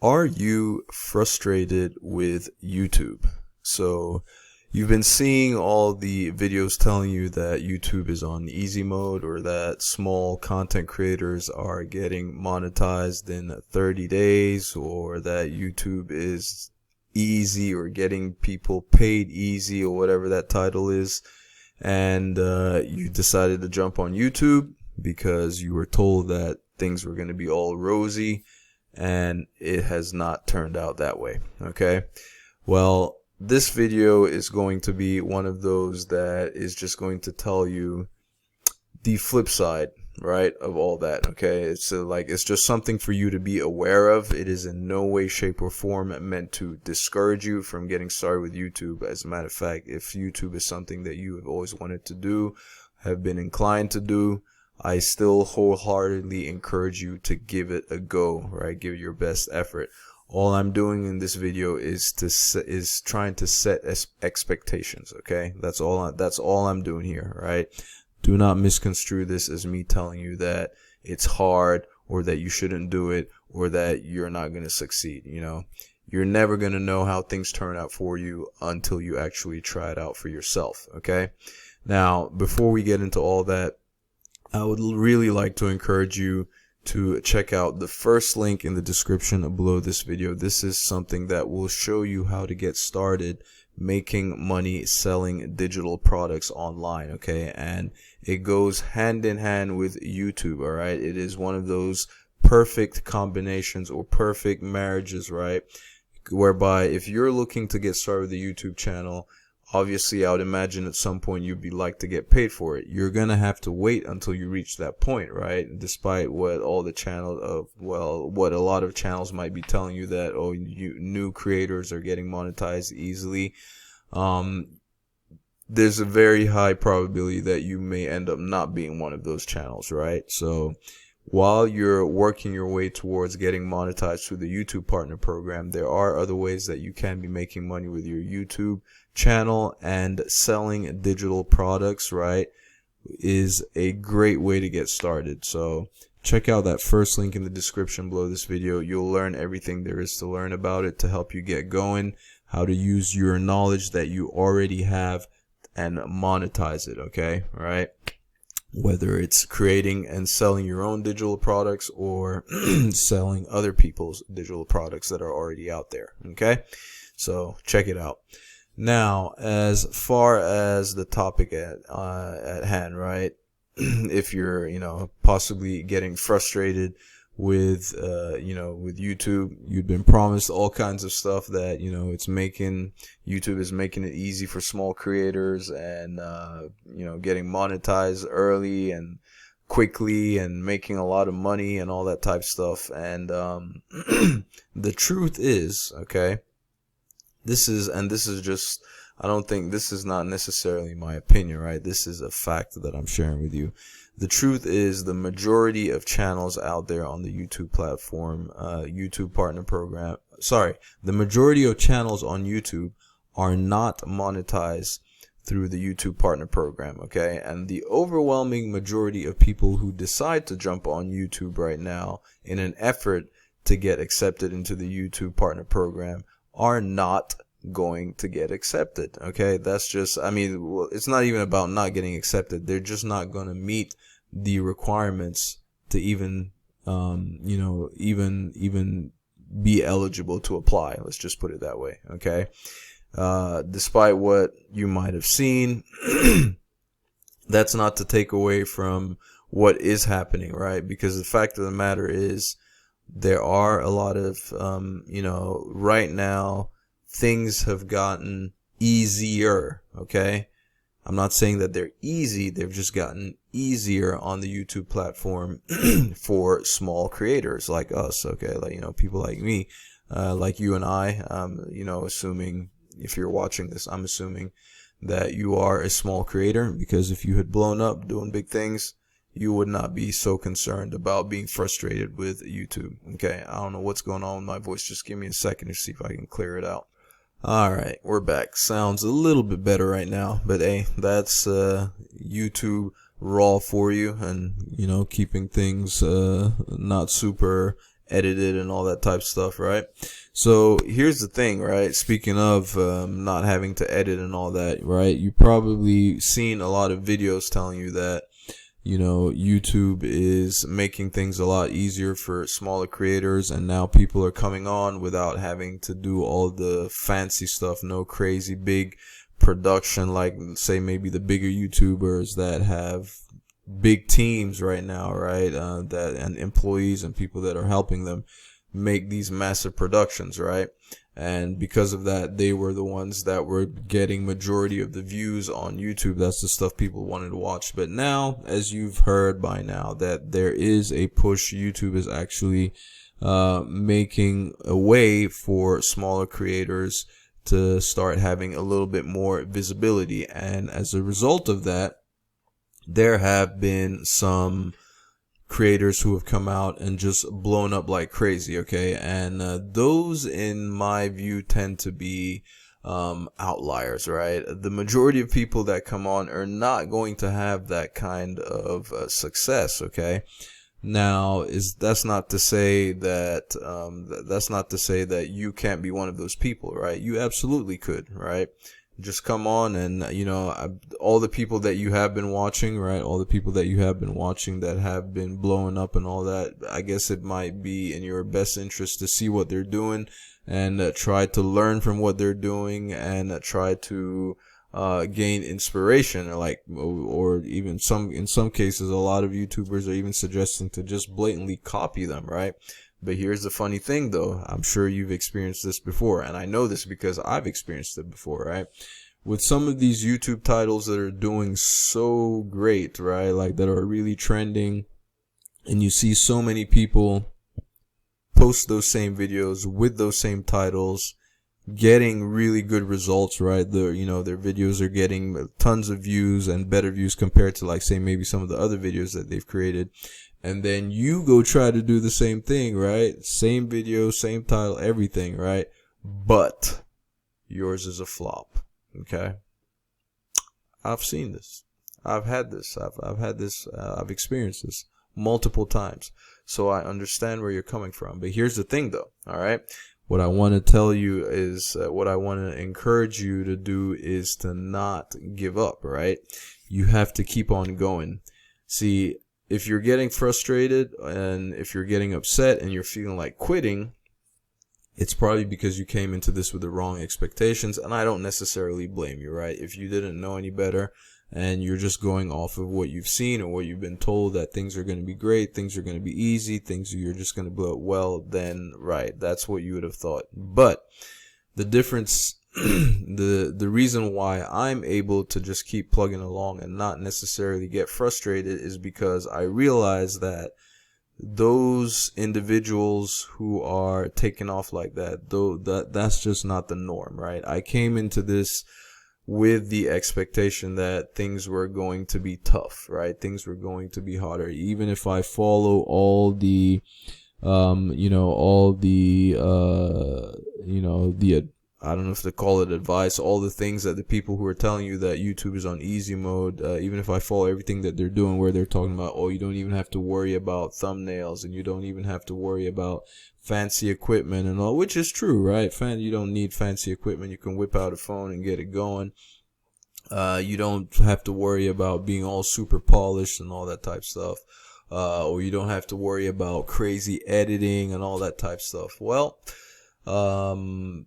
Are you frustrated with YouTube? So you've been seeing all the videos telling you that YouTube is on easy mode, or that small content creators are getting monetized in 30 days, or that YouTube is easy or getting people paid easy, or whatever that title is. And you decided to jump on YouTube because you were told that things were going to be all rosy, and it has not turned out that way. Okay, well, this video is going to be one of those that is just going to tell you the flip side, right, of all that. Okay, it's it's just something for you to be aware of. It is in no way, shape, or form meant to discourage you from getting started with YouTube. As a matter of fact, if YouTube is something that you have always wanted to do, have been inclined to do, I still wholeheartedly encourage you to give it a go, right? Give it your best effort. All I'm doing in this video is trying to set expectations, okay? That's all I'm doing here, right? Do not misconstrue this as me telling you that it's hard, or that you shouldn't do it, or that you're not going to succeed. You know, you're never going to know how things turn out for you until you actually try it out for yourself, okay? Now, before we get into all that, I would really like to encourage you to check out the first link in the description below this video. This is something that will show you how to get started making money selling digital products online, okay? And it goes hand in hand with YouTube, all right? It is one of those perfect combinations or perfect marriages, right? Whereby if you're looking to get started with a YouTube channel, obviously, I would imagine at some point you'd be like to get paid for it. You're going to have to wait until you reach that point, right? Despite what all the what a lot of channels might be telling you, that, oh, new creators are getting monetized easily. There's a very high probability that you may end up not being one of those channels, right? So while you're working your way towards getting monetized through the YouTube Partner Program, there are other ways that you can be making money with your YouTube channel, and selling digital products, right, is a great way to get started. So check out that first link in the description below this video. You'll learn everything there is to learn about it to help you get going, how to use your knowledge that you already have and monetize it, okay? All right, whether it's creating and selling your own digital products, or selling other people's digital products that are already out there, okay? So check it out. Now, as far as the topic at hand, right? If you're, possibly getting frustrated with, with YouTube, you've been promised all kinds of stuff that, YouTube is making it easy for small creators, and, getting monetized early and quickly, and making a lot of money and all that type of stuff. And, the truth is, okay, this is just, I don't think, this is not necessarily my opinion, right? This is a fact that I'm sharing with you. The truth is, the majority of channels out there on the YouTube platform, YouTube Partner Program, the majority of channels on YouTube are not monetized through the YouTube Partner Program, okay? And the overwhelming majority of people who decide to jump on YouTube right now in an effort to get accepted into the YouTube Partner Program are not going to get accepted, okay? That's just, it's not even about not getting accepted. They're just not going to meet the requirements to even, even be eligible to apply. Let's just put it that way, okay? Despite what you might have seen, that's not to take away from what is happening, right? Because the fact of the matter is, there are a lot of, right now, things have gotten easier, okay? I'm not saying that they're easy. They've just gotten easier on the YouTube platform for small creators like us, okay? Like, people like me, like you and I, assuming if you're watching this, I'm assuming that you are a small creator, because if you had blown up doing big things, you would not be so concerned about being frustrated with YouTube. Okay, I don't know what's going on with my voice. Just give me a second to see if I can clear it out. All right, we're back. Sounds a little bit better right now, but hey, that's YouTube Raw for you, and keeping things not super edited and all that type of stuff, right? So here's the thing, right? Speaking of not having to edit and all that, right? You probably seen a lot of videos telling you that, you know, YouTube is making things a lot easier for smaller creators, and now people are coming on without having to do all the fancy stuff, no crazy big production like, say, maybe the bigger YouTubers that have big teams right now, right? That and employees and people that are helping them make these massive productions, right? And because of that, they were the ones that were getting majority of the views on YouTube. That's the stuff people wanted to watch. But now, as you've heard by now, that there is a push. YouTube is actually making a way for smaller creators to start having a little bit more visibility. And as a result of that, there have been some creators who have come out and just blown up like crazy, okay? And those, in my view, tend to be outliers, right? The majority of people that come on are not going to have that kind of success, okay? Now, that's not to say that you can't be one of those people, right? You absolutely could, right? Just come on and, you know, all the people that you have been watching, right? All the people that you have been watching that have been blowing up and all that, I guess it might be in your best interest to see what they're doing and try to learn from what they're doing and try to gain inspiration, or even in some cases, a lot of YouTubers are even suggesting to just blatantly copy them, right? But here's the funny thing, though. I'm sure you've experienced this before, and I know this because I've experienced it before, right? With some of these YouTube titles that are doing so great, right? Like, that are really trending, and you see so many people post those same videos with those same titles, getting really good results, right? Their videos are getting tons of views and better views compared to, like, say, maybe some of the other videos that they've created. And then you go try to do the same thing, right? Same video, same title, everything, right? But yours is a flop, okay? I've seen this. I've had this. I've experienced this multiple times. So I understand where you're coming from. But here's the thing, though, all right? What I want to tell you is, what I want to encourage you to do is to not give up, right? You have to keep on going. See, if you're getting frustrated and if you're getting upset and you're feeling like quitting, it's probably because you came into this with the wrong expectations, and I don't necessarily blame you, right? If you didn't know any better and you're just going off of what you've seen or what you've been told, that things are going to be great, things are going to be easy, things you're just going to blow up, well, then, right, that's what you would have thought. But the difference, the reason why I'm able to just keep plugging along and not necessarily get frustrated is because I realize that those individuals who are taking off like that, that's just not the norm, right? I came into this with the expectation that things were going to be tough, right? Things were going to be harder. Even if I follow all the I don't know if they call it advice, all the things that the people who are telling you that YouTube is on easy mode, even if I follow everything that they're doing, where they're talking about, oh, you don't even have to worry about thumbnails and you don't even have to worry about fancy equipment and all, which is true, right? You don't need fancy equipment. You can whip out a phone and get it going. You don't have to worry about being all super polished and all that type stuff. Or you don't have to worry about crazy editing and all that type stuff. Well, those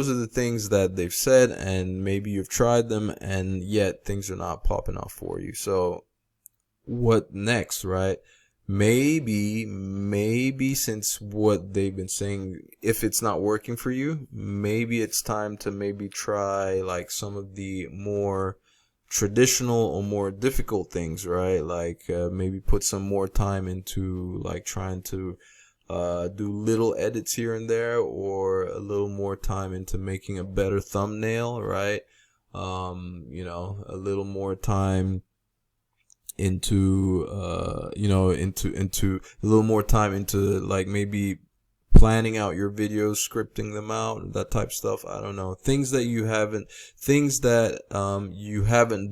are the things that they've said, and maybe you've tried them, and yet things are not popping off for you. So what next, right? Maybe since what they've been saying, if it's not working for you, maybe it's time to maybe try like some of the more traditional or more difficult things, right? Like maybe put some more time into like trying to do little edits here and there, or a little more time into making a better thumbnail, right? A little more time into a little more time into like maybe planning out your videos, scripting them out, that type of stuff. I don't know, things that you haven't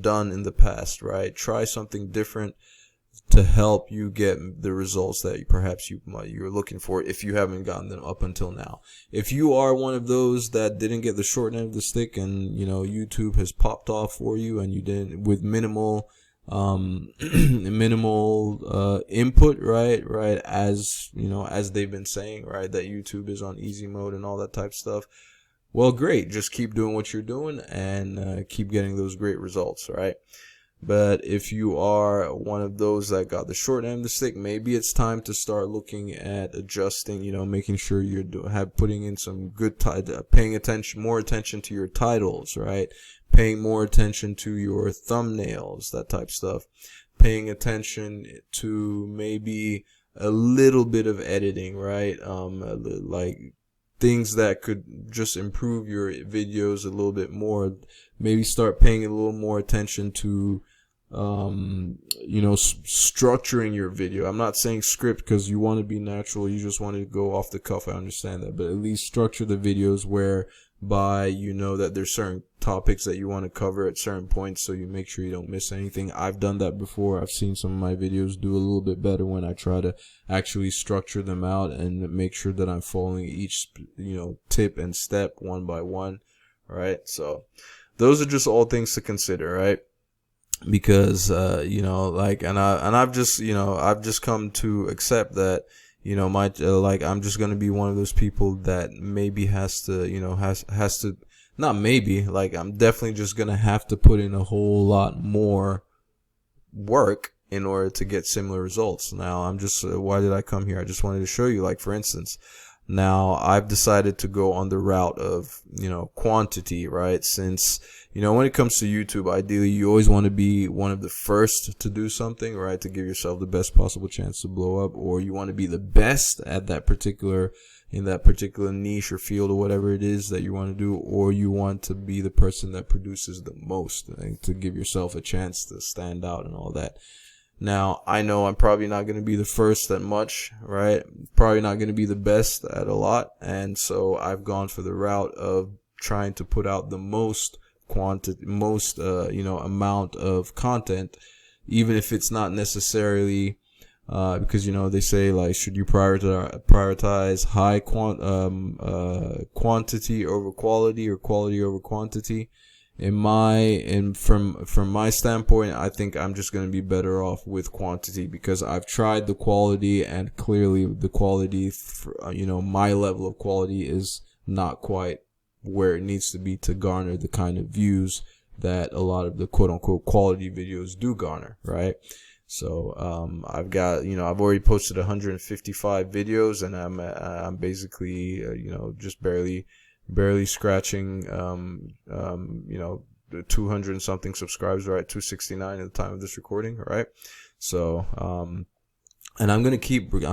done in the past, right? Try something different. to help you get the results that perhaps you're looking for if you haven't gotten them up until now. If you are one of those that didn't get the short end of the stick, and YouTube has popped off for you, and you did with minimal input, right, as as they've been saying, right, that YouTube is on easy mode and all that type of stuff, well, great, just keep doing what you're doing and keep getting those great results, right? But if you are one of those that got the short end of the stick, maybe it's time to start looking at adjusting, making sure you're putting in some good paying more attention to your titles, right? Paying more attention to your thumbnails, that type of stuff. Paying attention to maybe a little bit of editing, right? Like things that could just improve your videos a little bit more. Maybe start paying a little more attention to structuring your video. I'm not saying script, because you want to be natural, you just want to go off the cuff, I understand that, but at least structure the videos whereby that there's certain topics that you want to cover at certain points, so you make sure you don't miss anything. I've done that before. I've seen some of my videos do a little bit better when I try to actually structure them out and make sure that I'm following each tip and step one by one. All right, so those are just all things to consider, right? Because I've just come to accept that I'm just gonna be one of those people that maybe has to not maybe, I'm definitely just gonna have to put in a whole lot more work in order to get similar results. Now, why did I come here? I just wanted to show you, for instance, now I've decided to go on the route of, quantity, right? Since, when it comes to YouTube, ideally you always want to be one of the first to do something, right? To give yourself the best possible chance to blow up, or you want to be the best at in that particular niche or field or whatever it is that you want to do, or you want to be the person that produces the most, to give yourself a chance to stand out and all that. Now, I know I'm probably not going to be the first at much, right? Probably not going to be the best at a lot. And so I've gone for the route of trying to put out the most amount of content, even if it's not necessarily, because, they say, should you prioritize high quantity over quality, or quality over quantity? From my standpoint, I think I'm just going to be better off with quantity, because I've tried the quality, and clearly the quality, my level of quality is not quite where it needs to be to garner the kind of views that a lot of the quote unquote quality videos do garner, right? So I've I've already posted 155 videos, and I'm basically just barely scratching the 200 and something subscribers, right? 269 at the time of this recording, right? So and I'm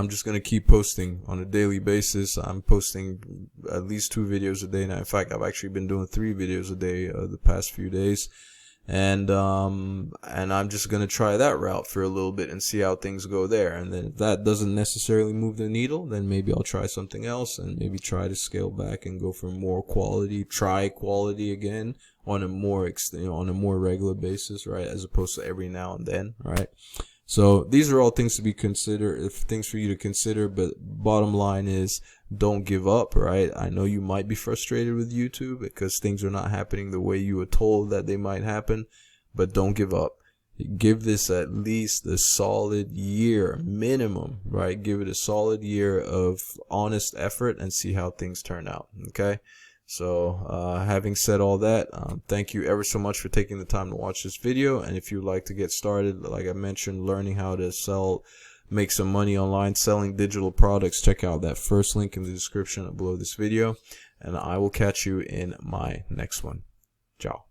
just gonna keep posting on a daily basis. I'm posting at least 2 videos a day now. In fact, I've actually been doing 3 videos a day the past few days. And I'm just gonna try that route for a little bit and see how things go there. And then if that doesn't necessarily move the needle, then maybe I'll try something else, and maybe try to scale back and go for more quality, try quality again on a more regular basis, right? As opposed to every now and then, right? So these are all things to be considered, things for you to consider. But bottom line is, don't give up, right? I know you might be frustrated with YouTube because things are not happening the way you were told that they might happen, but don't give up. Give this at least a solid year minimum, right? Give it a solid year of honest effort and see how things turn out, okay? So having said all that, thank you ever so much for taking the time to watch this video. And if you'd like to get started, like I mentioned, learning how to make some money online selling digital products, check out that first link in the description below this video, and I will catch you in my next one. Ciao.